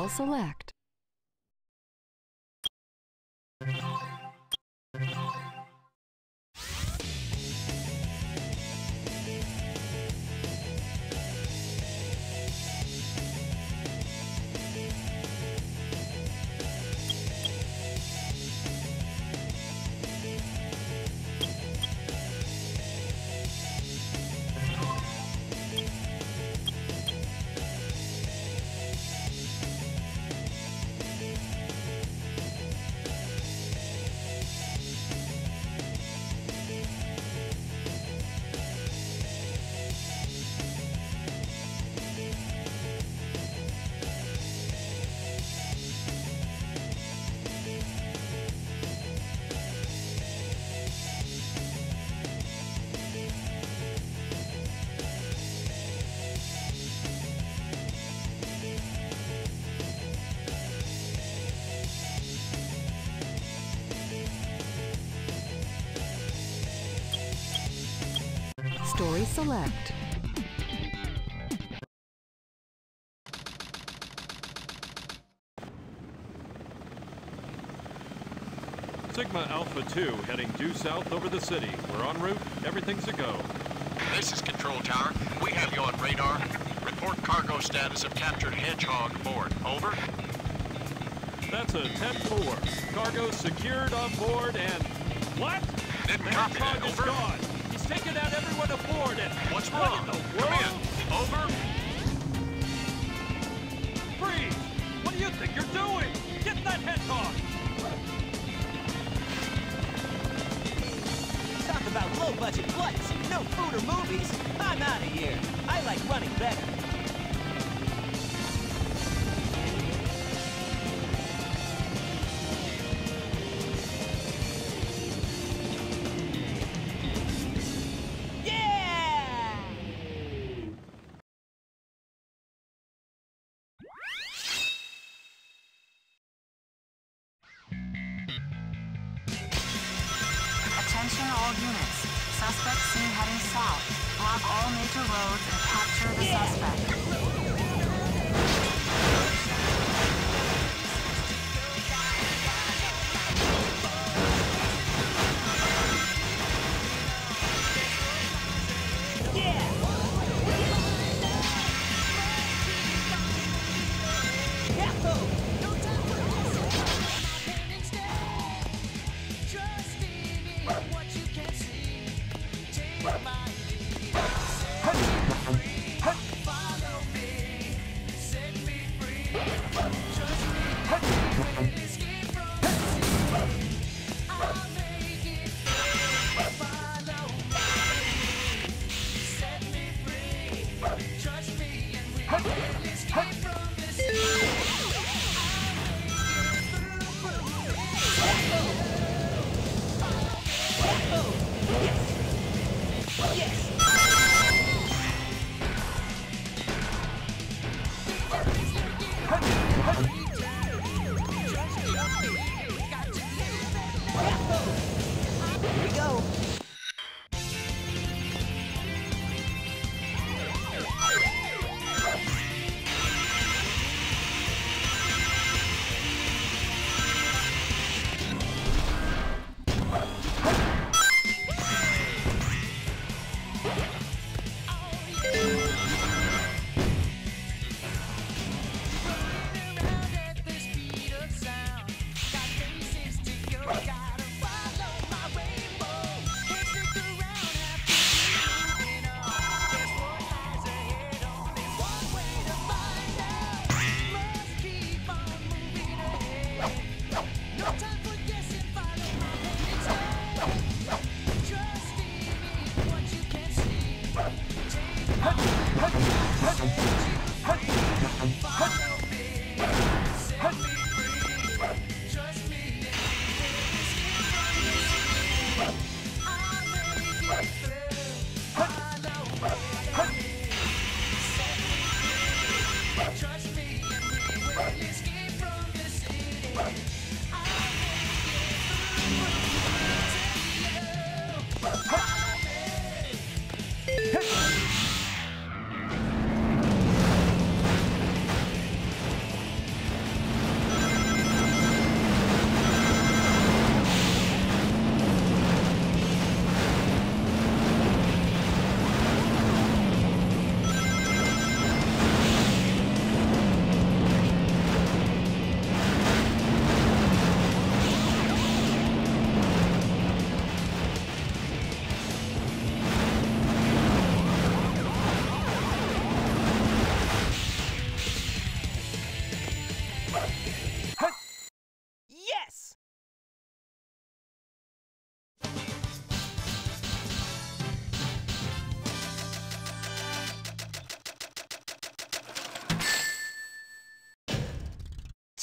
File select. Story select. Sigma Alpha 2 heading due south over the city. We're en route. Everything's a go. This is Control Tower. We have you on radar. Report cargo status of captured Hedgehog aboard. Over. That's a 10-4. Cargo secured on board and... What? Didn't The copy that. Hedgehog is Over. gone. He's taken out everyone aboard and... What's What wrong? in the Come world? in. Over. Freeze! What do you think you're doing? Get that Hedgehog! Talk about low-budget flights, no food or movies. I'm out of here. I like running better. Attention all units. Suspect seen heading south. Block all major roads and capture the suspect. Here we go.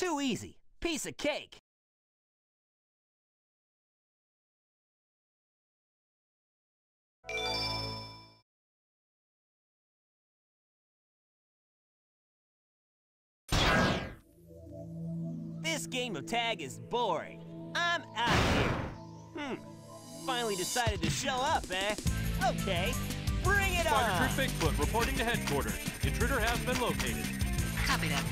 Too easy. Piece of cake. This game of tag is boring. I'm out of here. Finally decided to show up, eh? Okay, bring it Spider on! Troop Bigfoot reporting to headquarters. Intruder has been located. Copy that.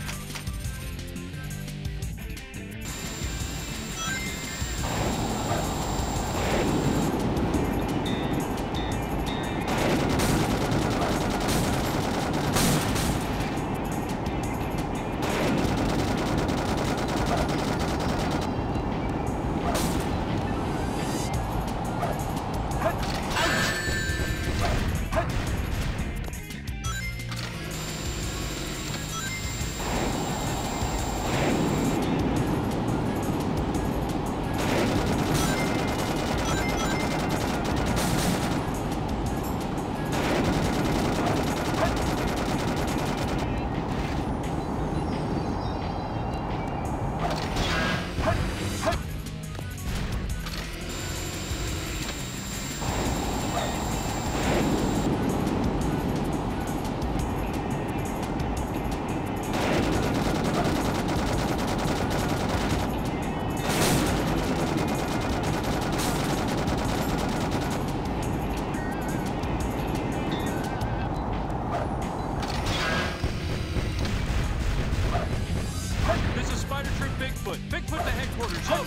This is Spider Troop Bigfoot. Bigfoot to headquarters. Over.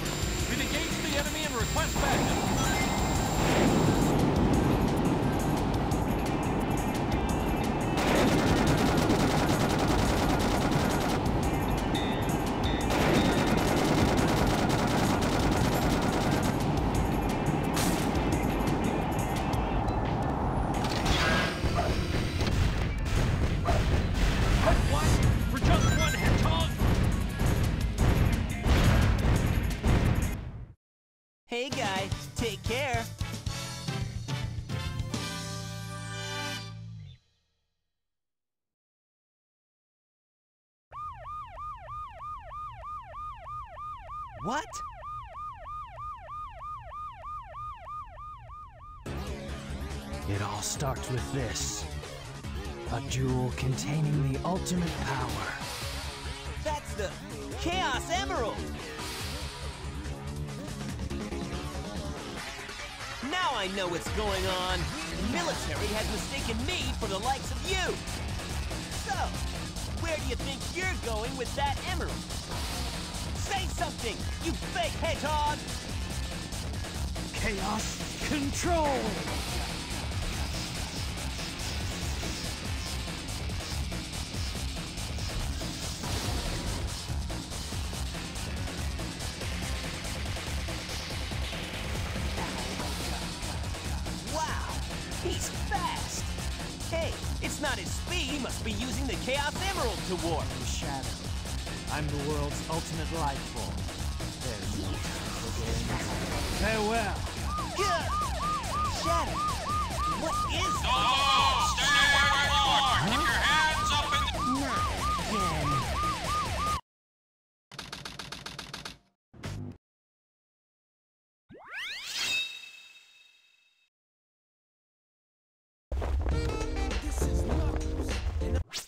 We've engaged the enemy and request backup. What? For just one hedgehog? Hey guys, take care. What? It all starts with this. A jewel containing the ultimate power. That's the Chaos Emerald! Now I know what's going on. The military has mistaken me for the likes of you. So, where do you think you're going with that emerald? Say something, you fake hedgehog! Chaos Control! Wow, he's fast! Hey, it's not his speed, he must be using the Chaos Emerald to warp. Shadow. I'm the world's ultimate life form. There's no time for games. Farewell! Good! Shadow, what is Oh, stay where you are! Keep your hands up in the... Not again.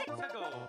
Let's go.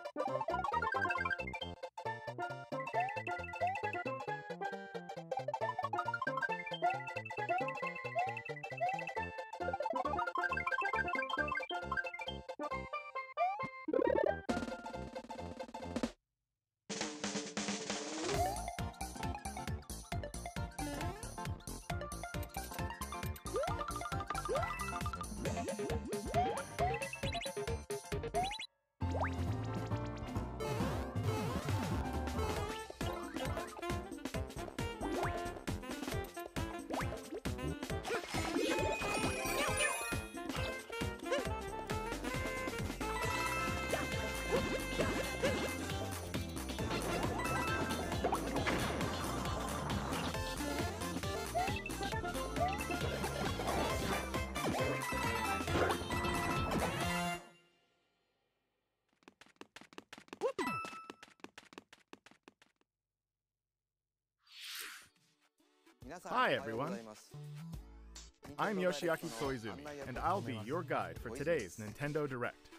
Hi everyone, I'm Yoshiaki Koizumi, and I'll be your guide for today's Nintendo Direct.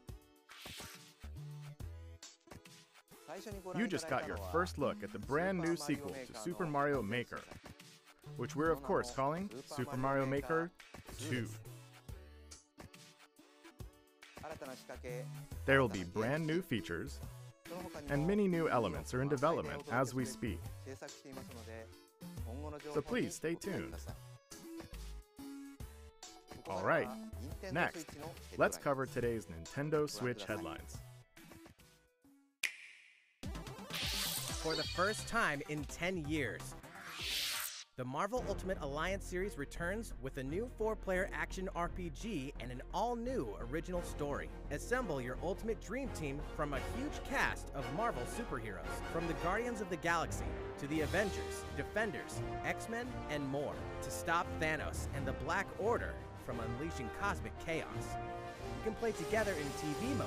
You just got your first look at the brand new sequel to Super Mario Maker, which we're of course calling Super Mario Maker 2. There will be brand new features, and many new elements are in development as we speak. So please stay tuned. Alright, next, let's cover today's Nintendo Switch headlines. For the first time in 10 years, the Marvel Ultimate Alliance series returns with a new 4-player action RPG and an all-new original story. Assemble your ultimate dream team from a huge cast of Marvel superheroes, from the Guardians of the Galaxy to the Avengers, Defenders, X-Men, and more, to stop Thanos and the Black Order from unleashing cosmic chaos. You can play together in TV mode,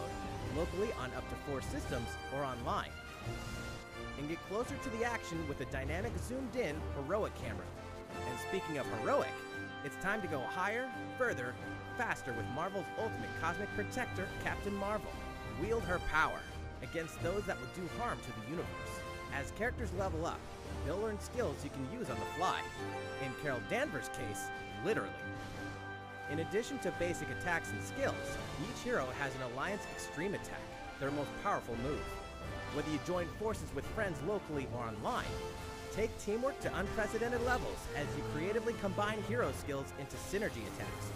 locally on up to 4 systems, or online, and get closer to the action with a dynamic zoomed-in heroic camera. And speaking of heroic, it's time to go higher, further, faster with Marvel's ultimate cosmic protector, Captain Marvel. Wield her power against those that would do harm to the universe. As characters level up, they'll learn skills you can use on the fly. In Carol Danvers' case, literally. In addition to basic attacks and skills, each hero has an Alliance Extreme Attack, their most powerful move. Whether you join forces with friends locally or online, take teamwork to unprecedented levels as you creatively combine hero skills into synergy attacks.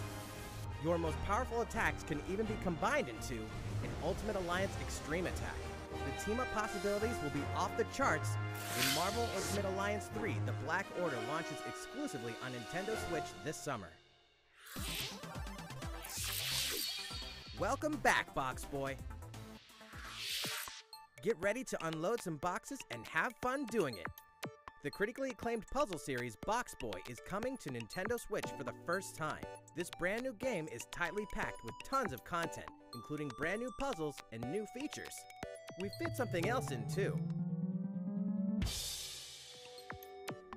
Your most powerful attacks can even be combined into an Ultimate Alliance Extreme Attack. The team-up possibilities will be off the charts when Marvel Ultimate Alliance 3: The Black Order launches exclusively on Nintendo Switch this summer. Welcome back, Box Boy! Get ready to unload some boxes and have fun doing it. The critically acclaimed puzzle series Box Boy is coming to Nintendo Switch for the first time. This brand new game is tightly packed with tons of content, including brand new puzzles and new features. We fit something else in too.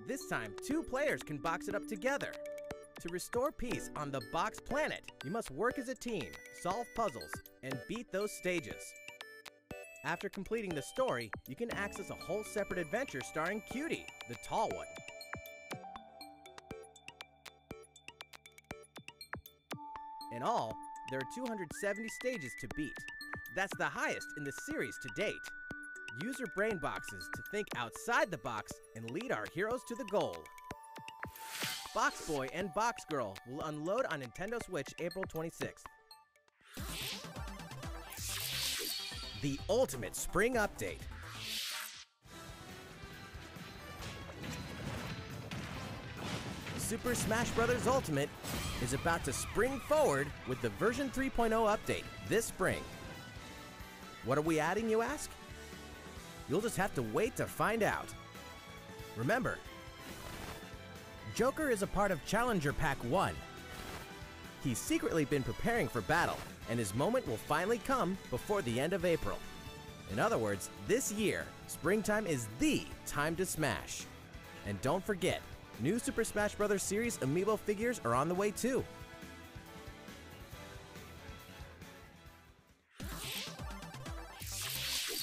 This time, 2 players can box it up together. To restore peace on the Box Planet, you must work as a team, solve puzzles, and beat those stages. After completing the story, you can access a whole separate adventure starring Cutie, the tall one. In all, there are 270 stages to beat. That's the highest in the series to date. Use your brain boxes to think outside the box and lead our heroes to the goal. Box Boy and Box Girl will unload on Nintendo Switch April 26th. The Ultimate Spring Update. Super Smash Bros. Ultimate is about to spring forward with the version 3.0 update this spring. What are we adding, you ask? You'll just have to wait to find out. Remember, Joker is a part of Challenger Pack 1. He's secretly been preparing for battle, and his moment will finally come before the end of April. In other words, this year, springtime is the time to smash. And don't forget, New Super Smash Bros. Series amiibo figures are on the way too.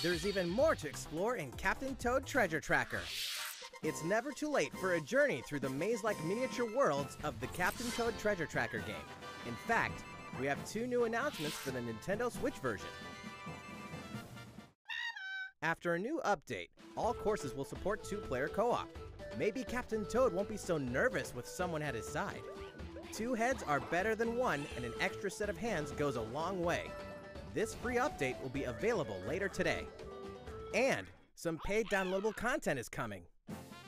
There's even more to explore in Captain Toad Treasure Tracker. It's never too late for a journey through the maze-like miniature worlds of the Captain Toad Treasure Tracker game. In fact, we have 2 new announcements for the Nintendo Switch version. After a new update, all courses will support 2-player co-op. Maybe Captain Toad won't be so nervous with someone at his side. 2 heads are better than 1, and an extra set of hands goes a long way. This free update will be available later today. And some paid downloadable content is coming.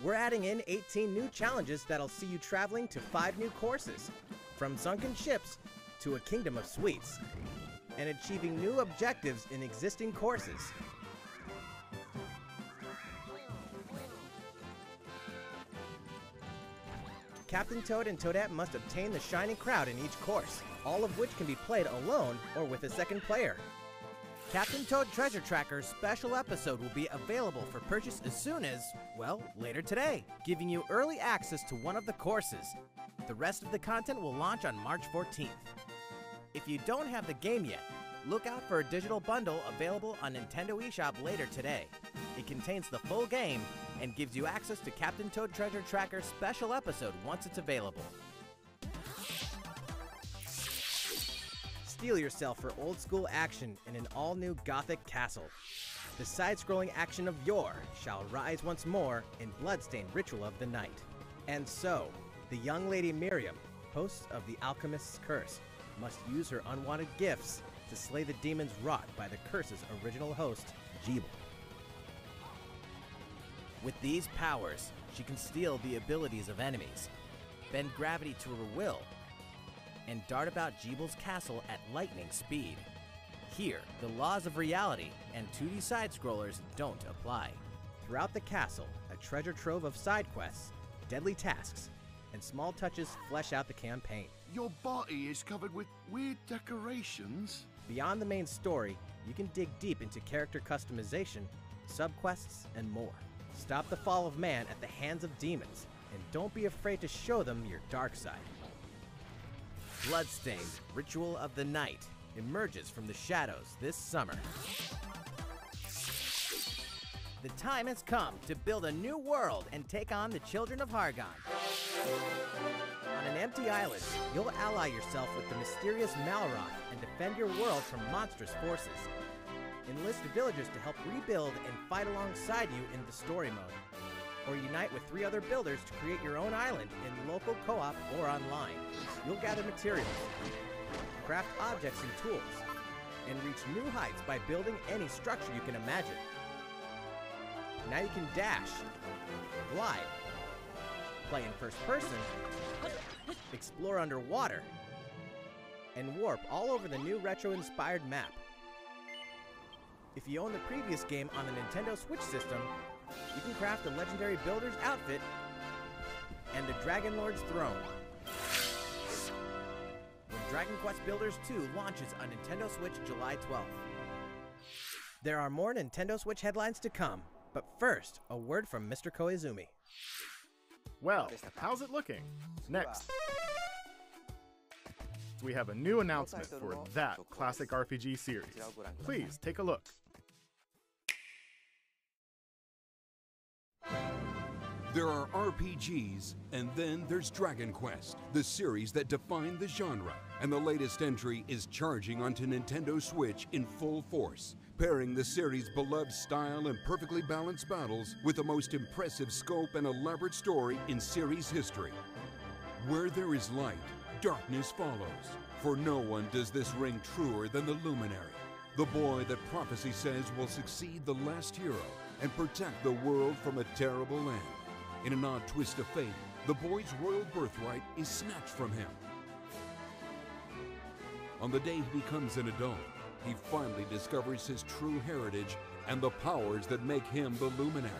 We're adding in 18 new challenges that'll see you traveling to 5 new courses, from sunken ships to a kingdom of sweets, and achieving new objectives in existing courses. Captain Toad and Toadette must obtain the Shining Crowd in each course, all of which can be played alone or with a second player. Captain Toad Treasure Tracker's special episode will be available for purchase as soon as, well, later today, giving you early access to one of the courses. The rest of the content will launch on March 14th. If you don't have the game yet, look out for a digital bundle available on Nintendo eShop later today. It contains the full game and gives you access to Captain Toad Treasure Tracker's special episode once it's available. Steel yourself for old-school action in an all-new Gothic castle. The side-scrolling action of yore shall rise once more in bloodstained Ritual of the Night. And so, the young lady Miriam, host of the Alchemist's Curse, must use her unwanted gifts to slay the demons wrought by the curse's original host, Jeeble. With these powers, she can steal the abilities of enemies, bend gravity to her will, and dart about Jeeble's castle at lightning speed. Here, the laws of reality and 2D side-scrollers don't apply. Throughout the castle, a treasure trove of side quests, deadly tasks, and small touches flesh out the campaign. Your body is covered with weird decorations. Beyond the main story, you can dig deep into character customization, subquests, and more. Stop the fall of man at the hands of demons, and don't be afraid to show them your dark side. Bloodstained Ritual of the Night emerges from the shadows this summer. The time has come to build a new world and take on the children of Hargon. On an empty island, you'll ally yourself with the mysterious Malroth and defend your world from monstrous forces. Enlist villagers to help rebuild and fight alongside you in the story mode. Or unite with 3 other builders to create your own island in local co-op or online. You'll gather materials, craft objects and tools, and reach new heights by building any structure you can imagine. Now you can dash, glide, play in first person, explore underwater, and warp all over the new retro-inspired map. If you own the previous game on the Nintendo Switch system, you can craft the legendary builder's outfit and the Dragon Lord's throne. When Dragon Quest Builders 2 launches on Nintendo Switch July 12th. There are more Nintendo Switch headlines to come, but first, a word from Mr. Koizumi. Well, how's it looking? Next, we have a new announcement for that classic RPG series. Please take a look. There are RPGs, and then there's Dragon Quest, the series that defined the genre. And the latest entry is charging onto Nintendo Switch in full force, pairing the series' beloved style and perfectly balanced battles with the most impressive scope and elaborate story in series history. Where there is light, darkness follows. For no one does this ring truer than the Luminary, the boy that prophecy says will succeed the last hero and protect the world from a terrible end. In an odd twist of fate, the boy's royal birthright is snatched from him. On the day he becomes an adult, he finally discovers his true heritage and the powers that make him the Luminary.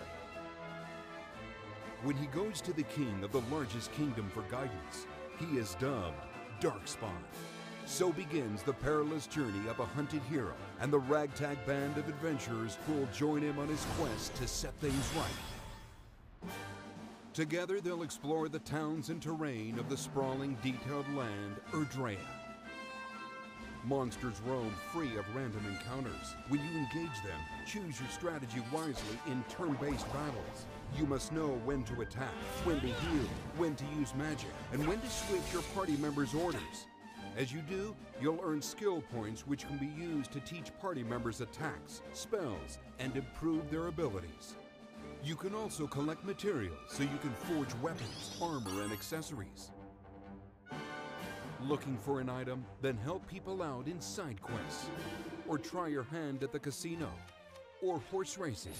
When he goes to the king of the largest kingdom for guidance, he is dubbed Darkspawn. So begins the perilous journey of a hunted hero and the ragtag band of adventurers who will join him on his quest to set things right. Together, they'll explore the towns and terrain of the sprawling, detailed land, Erdrea. Monsters roam free of random encounters. When you engage them, choose your strategy wisely in turn-based battles. You must know when to attack, when to heal, when to use magic, and when to switch your party members' orders. As you do, you'll earn skill points which can be used to teach party members attacks, spells, and improve their abilities. You can also collect materials so you can forge weapons, armor, and accessories. Looking for an item? Then help people out in side quests. Or try your hand at the casino. Or horse racing.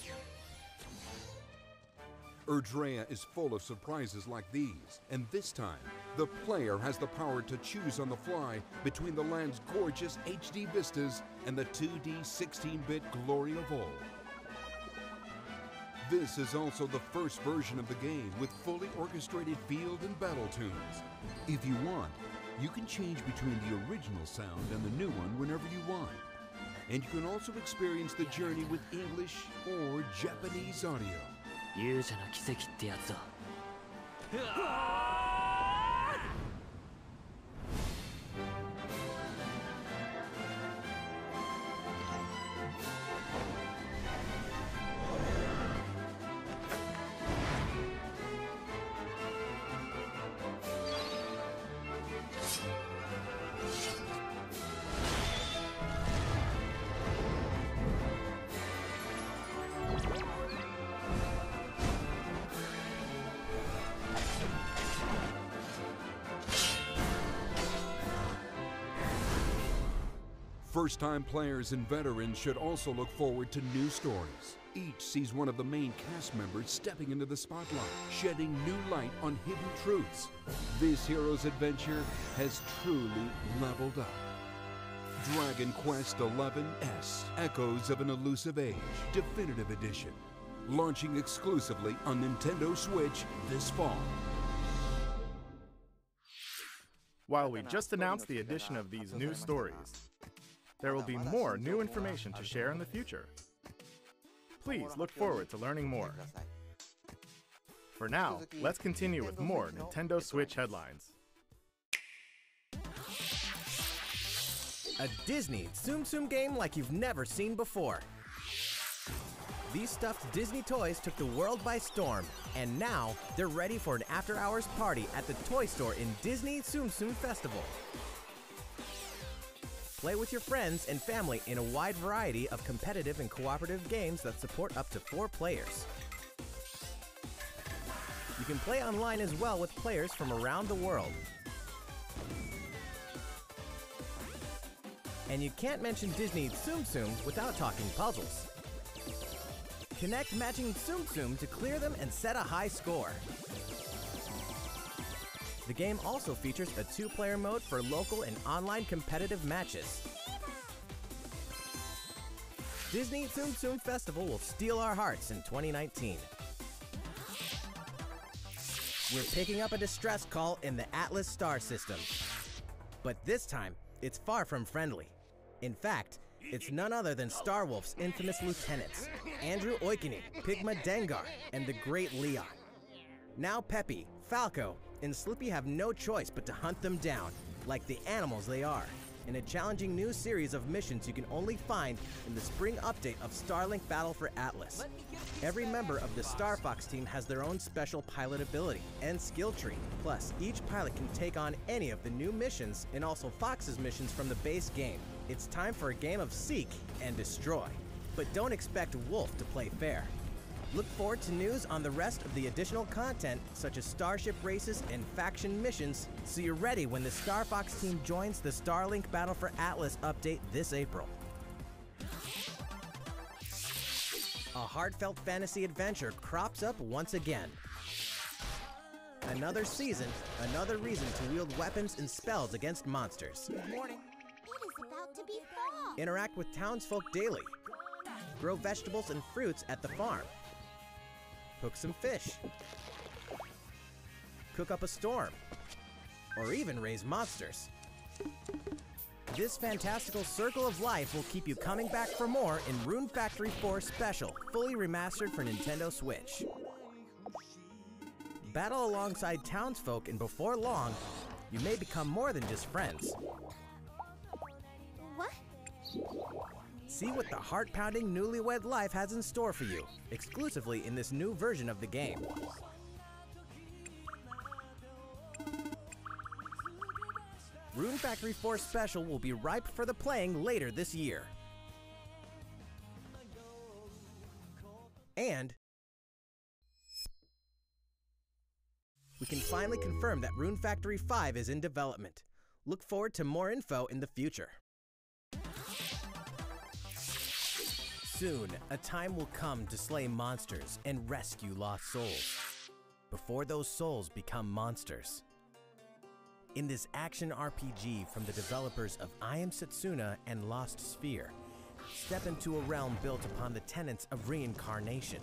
Erdrea is full of surprises like these, and this time, the player has the power to choose on the fly between the land's gorgeous HD vistas and the 2D 16-bit glory of old. This is also the first version of the game with fully orchestrated field and battle tunes. If you want, you can change between the original sound and the new one whenever you want. And you can also experience the journey with English or Japanese audio. 勇者の奇跡ってやつだ。 First-time players and veterans should also look forward to new stories. Each sees one of the main cast members stepping into the spotlight, shedding new light on hidden truths. This hero's adventure has truly leveled up. Dragon Quest XI-S, Echoes of an Elusive Age, Definitive Edition. Launching exclusively on Nintendo Switch this fall. While we just announced the addition of these new stories, there will be more new information to share in the future. Please look forward to learning more. For now, let's continue with more Nintendo Switch headlines. A Disney Tsum Tsum game like you've never seen before. These stuffed Disney toys took the world by storm, and now they're ready for an after-hours party at the toy store in Disney Tsum Tsum Festival. Play with your friends and family in a wide variety of competitive and cooperative games that support up to 4 players. You can play online as well with players from around the world. And you can't mention Disney Tsum Tsum without talking puzzles. Connect matching Tsum Tsum to clear them and set a high score. The game also features a 2-player mode for local and online competitive matches. Disney Tsum Tsum Festival will steal our hearts in 2019. We're picking up a distress call in the Atlas star system. But this time, it's far from friendly. In fact, it's none other than Starwolf's infamous lieutenants, Andrew Oikini, Pigma Dengar, and the Great Leon. Now Peppy, Falco, and Slippy have no choice but to hunt them down, like the animals they are, in a challenging new series of missions you can only find in the spring update of Starlink Battle for Atlas. Every member of the Star Fox team has their own special pilot ability and skill tree. Plus, each pilot can take on any of the new missions and also Fox's missions from the base game. It's time for a game of seek and destroy. But don't expect Wolf to play fair. Look forward to news on the rest of the additional content, such as starship races and faction missions, so you're ready when the Star Fox team joins the Starlink Battle for Atlas update this April. A heartfelt fantasy adventure crops up once again. Another season, another reason to wield weapons and spells against monsters. Good morning. It is about to be fall. Interact with townsfolk daily. Grow vegetables and fruits at the farm. Cook some fish. Cook up a storm. Or even raise monsters. This fantastical circle of life will keep you coming back for more in Rune Factory 4 Special, fully remastered for Nintendo Switch. battle alongside townsfolk, and before long, you may become more than just friends. What? See what the heart-pounding newlywed life has in store for you, exclusively in this new version of the game. Rune Factory 4 Special will be ripe for the playing later this year. And we can finally confirm that Rune Factory 5 is in development. Look forward to more info in the future. Soon, a time will come to slay monsters and rescue lost souls, before those souls become monsters. In this action RPG from the developers of I Am Setsuna and Lost Sphere, step into a realm built upon the tenets of reincarnation.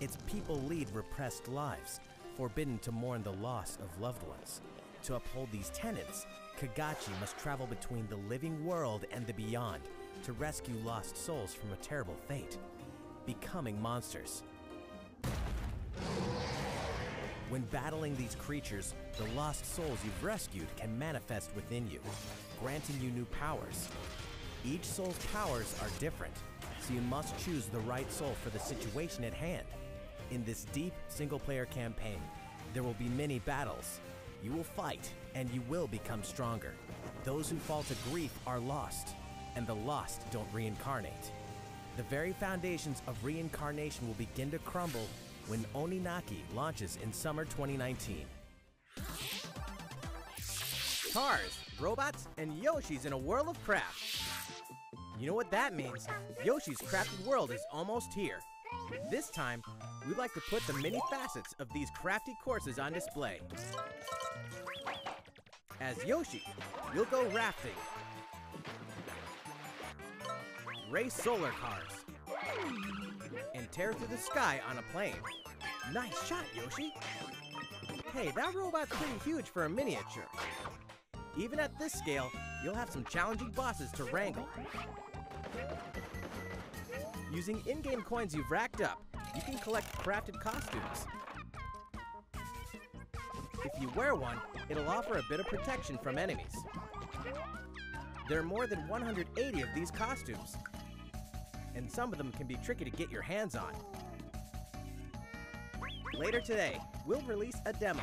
Its people lead repressed lives, forbidden to mourn the loss of loved ones. To uphold these tenets, Kagachi must travel between the living world and the beyond to rescue lost souls from a terrible fate, becoming monsters. When battling these creatures, the lost souls you've rescued can manifest within you, granting you new powers. Each soul's powers are different, so you must choose the right soul for the situation at hand. In this deep single-player campaign, there will be many battles. You will fight, and you will become stronger. Those who fall to grief are lost, and the lost don't reincarnate. The very foundations of reincarnation will begin to crumble when Oninaki launches in summer 2019. Cars, robots, and Yoshis in a world of craft. You know what that means? Yoshi's Crafted World is almost here. This time, we'd like to put the many facets of these crafty courses on display. As Yoshi, you'll go rafting, race solar cars, and tear through the sky on a plane. Nice shot, Yoshi! Hey, that robot's pretty huge for a miniature. Even at this scale, you'll have some challenging bosses to wrangle. Using in-game coins you've racked up, you can collect crafted costumes. If you wear one, it'll offer a bit of protection from enemies. There are more than 180 of these costumes, and some of them can be tricky to get your hands on. Later today, we'll release a demo,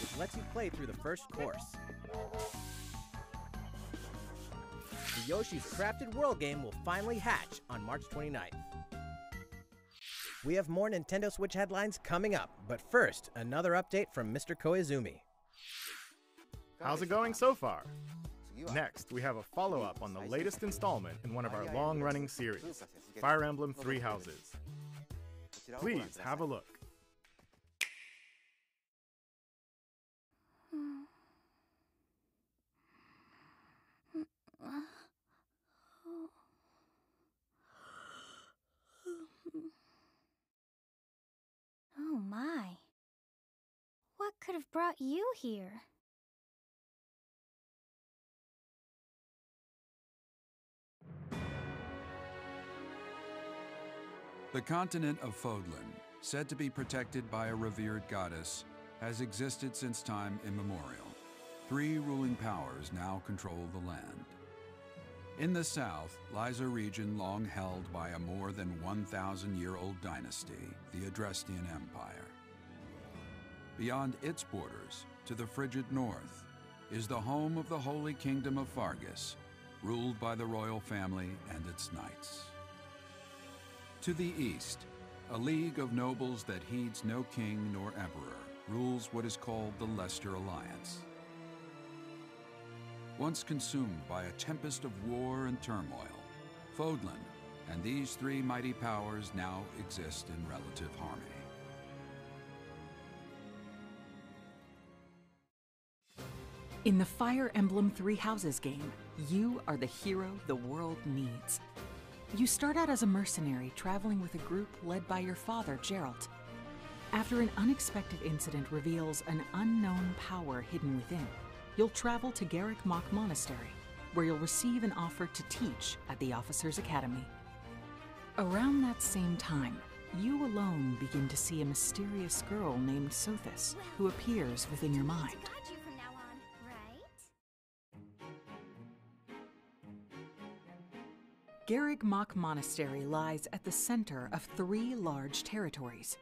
which lets you play through the first course. The Yoshi's Crafted World game will finally hatch on March 29th. We have more Nintendo Switch headlines coming up, but first, another update from Mr. Koizumi. How's it going so far? Next, we have a follow-up on the latest installment in one of our long-running series, Fire Emblem Three Houses. Please have a look. Oh my. What could have brought you here? The continent of Fodlan, said to be protected by a revered goddess, has existed since time immemorial. 3 ruling powers now control the land. In the south lies a region long held by a more than 1,000-year-old dynasty, the Adrestian Empire. Beyond its borders, to the frigid north, is the home of the Holy Kingdom of Fargus, ruled by the royal family and its knights. To the east, a league of nobles that heeds no king nor emperor rules what is called the Leicester Alliance. Once consumed by a tempest of war and turmoil, Fodlan and these 3 mighty powers now exist in relative harmony. In the Fire Emblem Three Houses game, you are the hero the world needs. You start out as a mercenary traveling with a group led by your father, Geralt. After an unexpected incident reveals an unknown power hidden within, you'll travel to Garrick Mach Monastery, where you'll receive an offer to teach at the Officers' Academy. Around that same time, you alone begin to see a mysterious girl named Sothis who appears within your mind. Guide you from now on, right? Garreg Mach Monastery lies at the center of 3 large territories.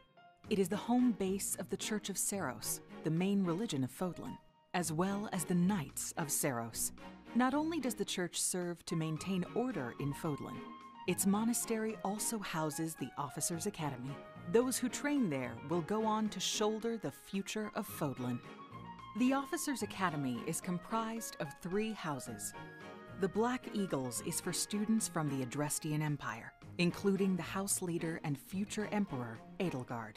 It is the home base of the Church of Seiros, the main religion of Fodlan, as well as the Knights of Seiros. Not only does the church serve to maintain order in Fodlan, its monastery also houses the Officers' Academy. Those who train there will go on to shoulder the future of Fodlan. The Officers' Academy is comprised of 3 houses. The Black Eagles is for students from the Adrestian Empire, including the House Leader and future Emperor, Edelgard.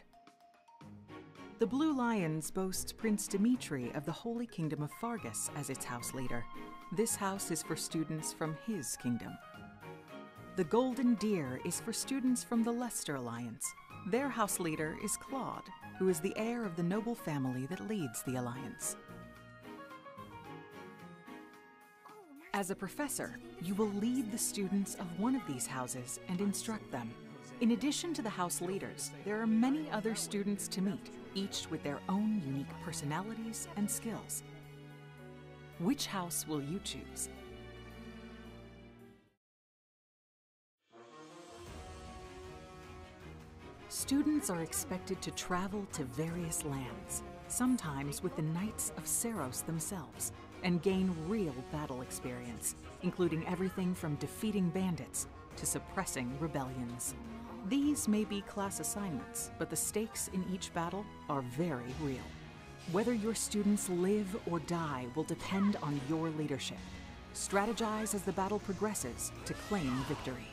The Blue Lions boasts Prince Dimitri of the Holy Kingdom of Fargus as its House Leader. This house is for students from his kingdom. The Golden Deer is for students from the Leicester Alliance. Their House Leader is Claude, who is the heir of the noble family that leads the Alliance. As a professor, you will lead the students of one of these houses and instruct them. In addition to the house leaders, there are many other students to meet, each with their own unique personalities and skills. Which house will you choose? Students are expected to travel to various lands, sometimes with the Knights of Seiros themselves, and gain real battle experience, including everything from defeating bandits to suppressing rebellions. These may be class assignments, but the stakes in each battle are very real. Whether your students live or die will depend on your leadership. Strategize as the battle progresses to claim victory.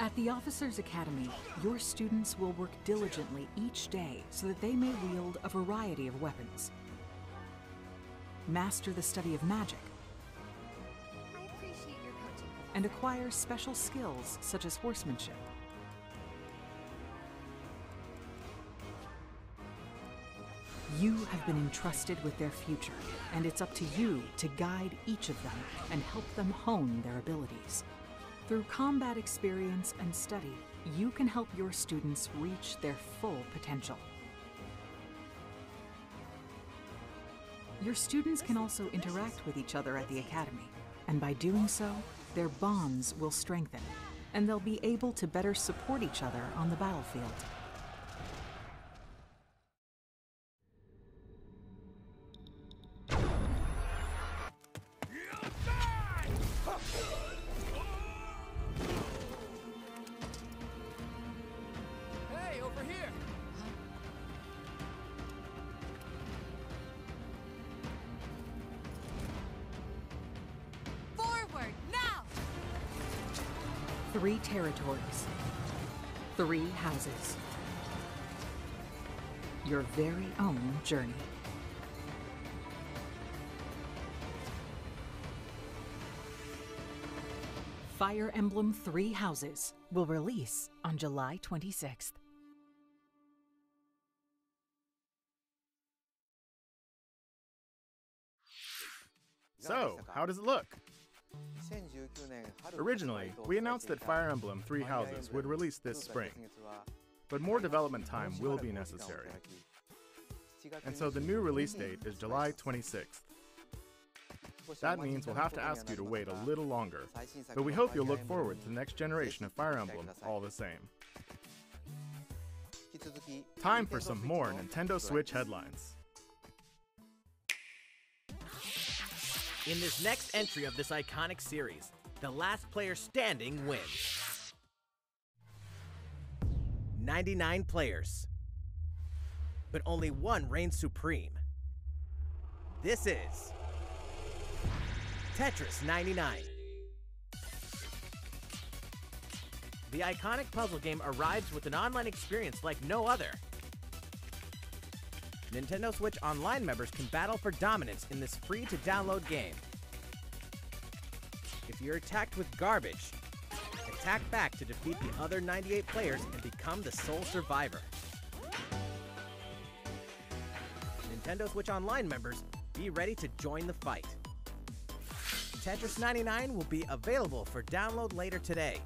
At the Officers' Academy, your students will work diligently each day so that they may wield a variety of weapons. Master the study of magic, and acquire special skills such as horsemanship. You have been entrusted with their future, and it's up to you to guide each of them and help them hone their abilities. Through combat experience and study, you can help your students reach their full potential. Your students can also interact with each other at the Academy, and by doing so, their bonds will strengthen, and they'll be able to better support each other on the battlefield. Hey, over here! Forward, now! 3 territories, 3 houses. Your very own journey. Fire Emblem 3 Houses will release on July 26th. So, how does it look? Originally, we announced that Fire Emblem 3 Houses would release this spring, but more development time will be necessary. And so the new release date is July 26th. That means we'll have to ask you to wait a little longer, but we hope you'll look forward to the next generation of Fire Emblem all the same. Time for some more Nintendo Switch headlines. In this next entry of this iconic series, the last player standing wins. 99 players. But only one reigns supreme. This is Tetris 99. The iconic puzzle game arrives with an online experience like no other. Nintendo Switch Online members can battle for dominance in this free-to-download game. If you're attacked with garbage, attack back to defeat the other 98 players and become the sole survivor. Nintendo Switch Online members, be ready to join the fight. Tetris 99 will be available for download later today.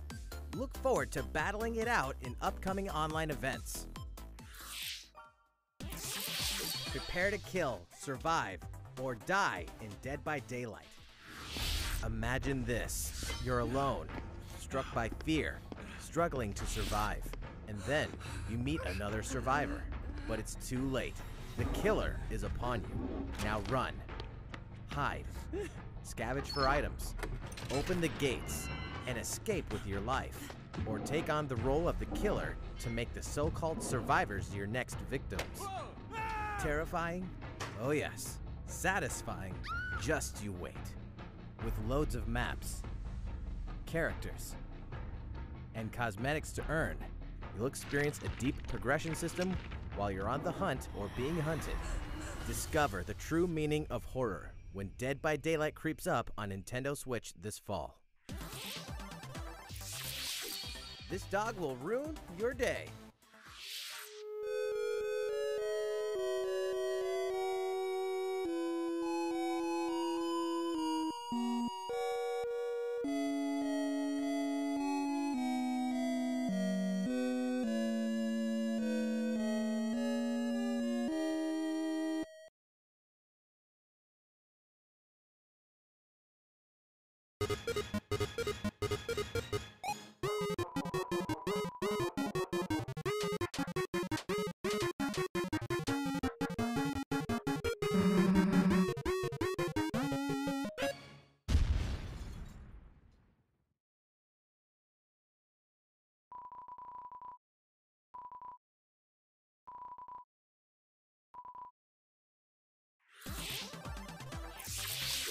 Look forward to battling it out in upcoming online events. Prepare to kill, survive, or die in Dead by Daylight. Imagine this. You're alone, struck by fear, struggling to survive. And then you meet another survivor. But it's too late. The killer is upon you. Now run. Hide. Scavenge for items. Open the gates and escape with your life. Or take on the role of the killer to make the so-called survivors your next victims. Terrifying? Oh yes. Satisfying? Just you wait. With loads of maps, characters, and cosmetics to earn, you'll experience a deep progression system while you're on the hunt or being hunted. Discover the true meaning of horror when Dead by Daylight creeps up on Nintendo Switch this fall. This dog will ruin your day.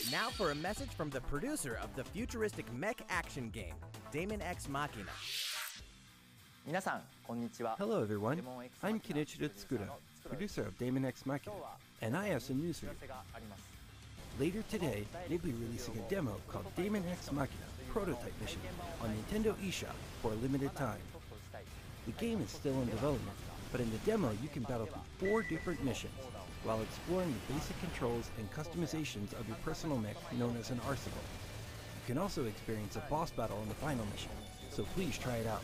Now for a message from the producer of the futuristic mech action game, Daemon X Machina. Hello everyone, I'm Kenichiro Tsukura, producer of Daemon X Machina, and I have some news for you. Later today, they'll be releasing a demo called Daemon X Machina Prototype Mission on Nintendo eShop for a limited time. The game is still in development, but in the demo you can battle through 4 different missions, while exploring the basic controls and customizations of your personal mech known as an arsenal. You can also experience a boss battle in the final mission, so please try it out.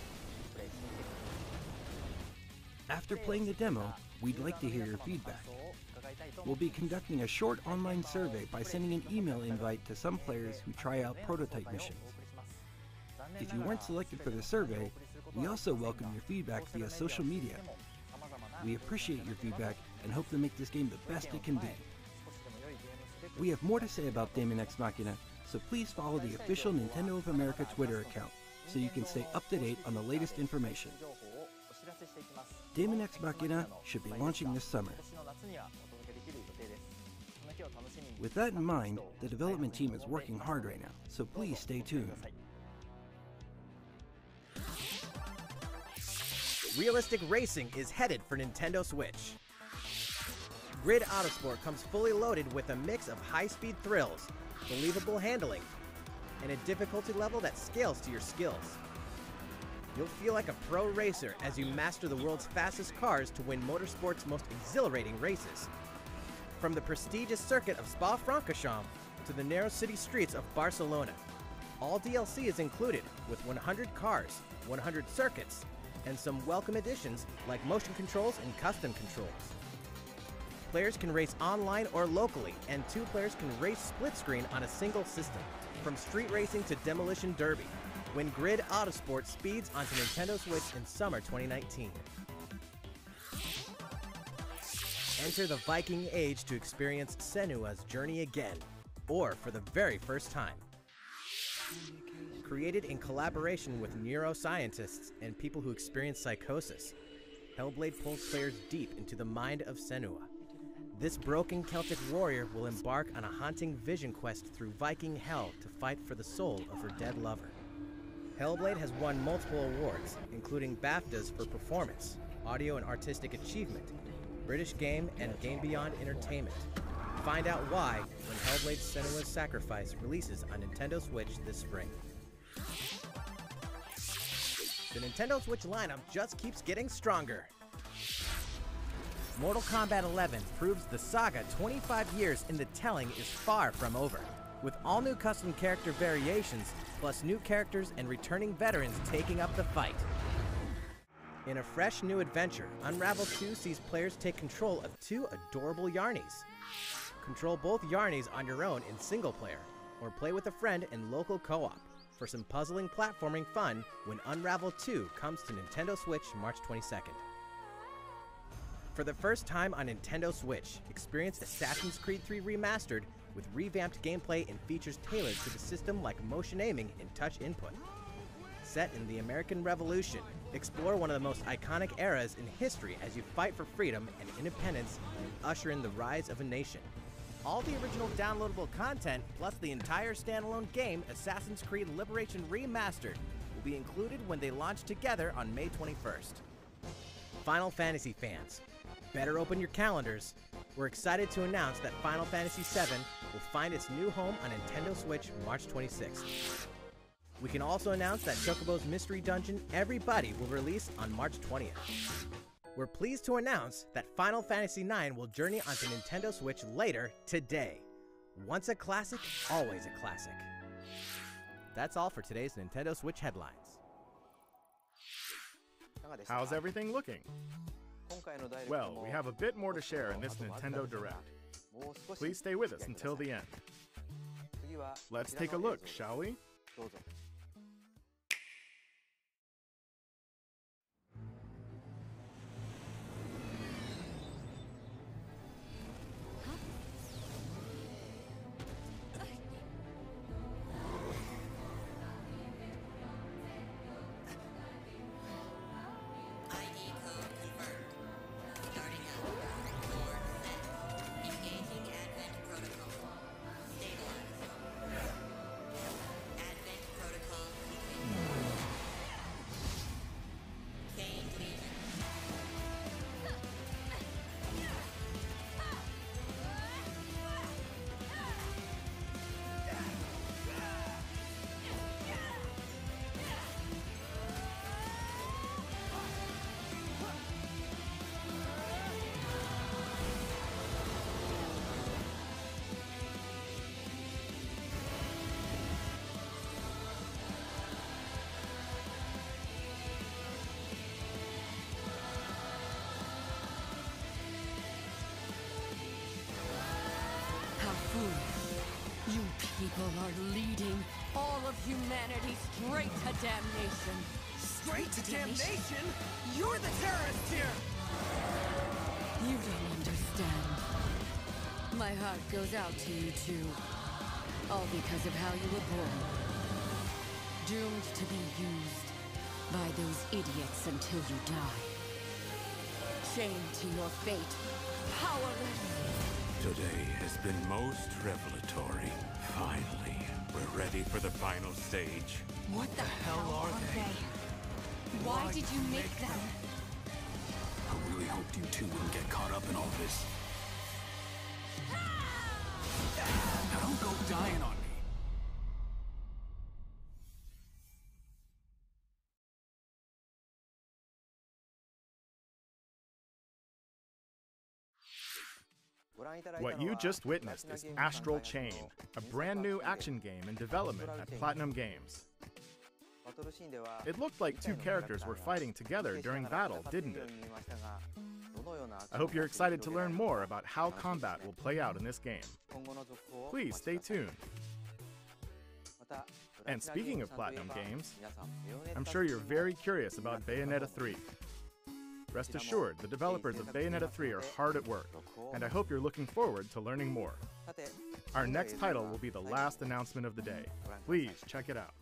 After playing the demo, we'd like to hear your feedback. We'll be conducting a short online survey by sending an email invite to some players who try out prototype missions. If you weren't selected for the survey, we also welcome your feedback via social media. We appreciate your feedback and hope to make this game the best it can be. We have more to say about Daemon X Machina, so please follow the official Nintendo of America Twitter account so you can stay up to date on the latest information. Daemon X Machina should be launching this summer. With that in mind, the development team is working hard right now, so please stay tuned. Realistic racing is headed for Nintendo Switch. Grid Autosport comes fully loaded with a mix of high-speed thrills, believable handling, and a difficulty level that scales to your skills. You'll feel like a pro racer as you master the world's fastest cars to win motorsport's most exhilarating races. From the prestigious circuit of Spa-Francorchamps to the narrow city streets of Barcelona, all DLC is included with 100 cars, 100 circuits, and some welcome additions like motion controls and custom controls. Players can race online or locally, and 2 players can race split screen on a single system. From street racing to demolition derby, when Grid Autosport speeds onto Nintendo Switch in summer 2019. Enter the Viking Age to experience Senua's journey again, or for the very first time. Created in collaboration with neuroscientists and people who experience psychosis, Hellblade pulls players deep into the mind of Senua. This broken Celtic warrior will embark on a haunting vision quest through Viking hell to fight for the soul of her dead lover. Hellblade has won multiple awards, including BAFTAs for performance, audio and artistic achievement, British Game, and Game Beyond Entertainment. Find out why when Hellblade Senua's Sacrifice releases on Nintendo Switch this spring. The Nintendo Switch lineup just keeps getting stronger. Mortal Kombat 11 proves the saga 25 years in the telling is far from over. with all new custom character variations, plus new characters and returning veterans taking up the fight. In a fresh new adventure, Unravel 2 sees players take control of 2 adorable Yarnies. Control both Yarnies on your own in single player, or play with a friend in local co-op for some puzzling platforming fun when Unravel 2 comes to Nintendo Switch March 22nd. For the first time on Nintendo Switch, experience Assassin's Creed 3 Remastered with revamped gameplay and features tailored to the system like motion aiming and touch input. Set in the American Revolution, explore one of the most iconic eras in history as you fight for freedom and independence and usher in the rise of a nation. All the original downloadable content, plus the entire standalone game, Assassin's Creed Liberation Remastered, will be included when they launch together on May 21st. Final Fantasy fans, better open your calendars. We're excited to announce that Final Fantasy VII will find its new home on Nintendo Switch March 26th. We can also announce that Chocobo's Mystery Dungeon Everybody will release on March 20th. We're pleased to announce that Final Fantasy IX will journey onto Nintendo Switch later today. Once a classic, always a classic. That's all for today's Nintendo Switch headlines. How's everything looking? Well, we have a bit more to share in this Nintendo Direct. Please stay with us until the end. Let's take a look, shall we? You people are leading all of humanity straight to damnation. Straight to damnation? You're the terrorist here! You don't understand. My heart goes out to you too. All because of how you were born. Doomed to be used by those idiots until you die. Chained to your fate. Powerless. Today has been most revelatory. Finally, we're ready for the final stage. What the hell are they? Why did you make them? I really hoped you two wouldn't get caught up in all this. Now don't go dying on me. What you just witnessed is Astral Chain, a brand new action game in development at Platinum Games. It looked like two characters were fighting together during battle, didn't it? I hope you're excited to learn more about how combat will play out in this game. Please stay tuned. And speaking of Platinum Games, I'm sure you're very curious about Bayonetta 3. Rest assured, the developers of Bayonetta 3 are hard at work, and I hope you're looking forward to learning more. Our next title will be the last announcement of the day. Please check it out.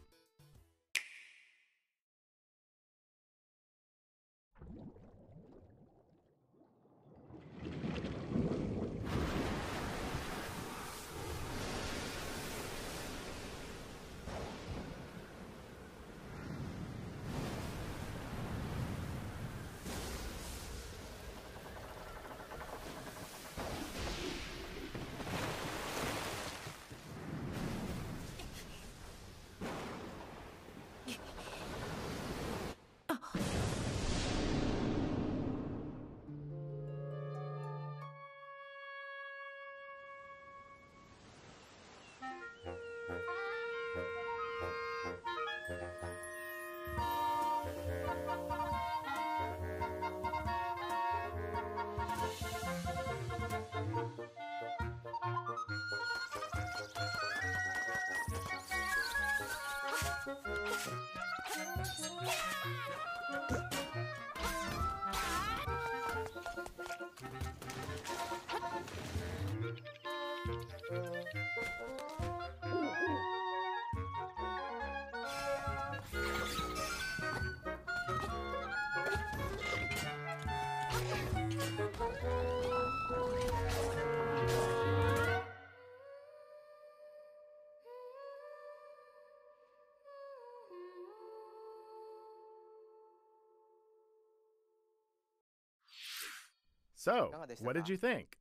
So, what did you think?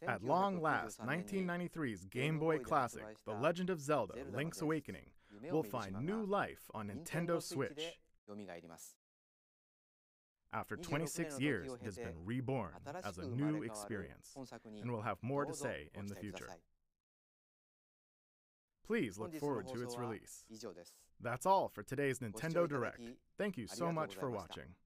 At long last, 1993's Game Boy classic, The Legend of Zelda: Link's Awakening, will find new life on Nintendo Switch. After 26 years, it has been reborn as a new experience, and will have more to say in the future. Please look forward to its release. That's all for today's Nintendo Direct. Thank you so much for watching.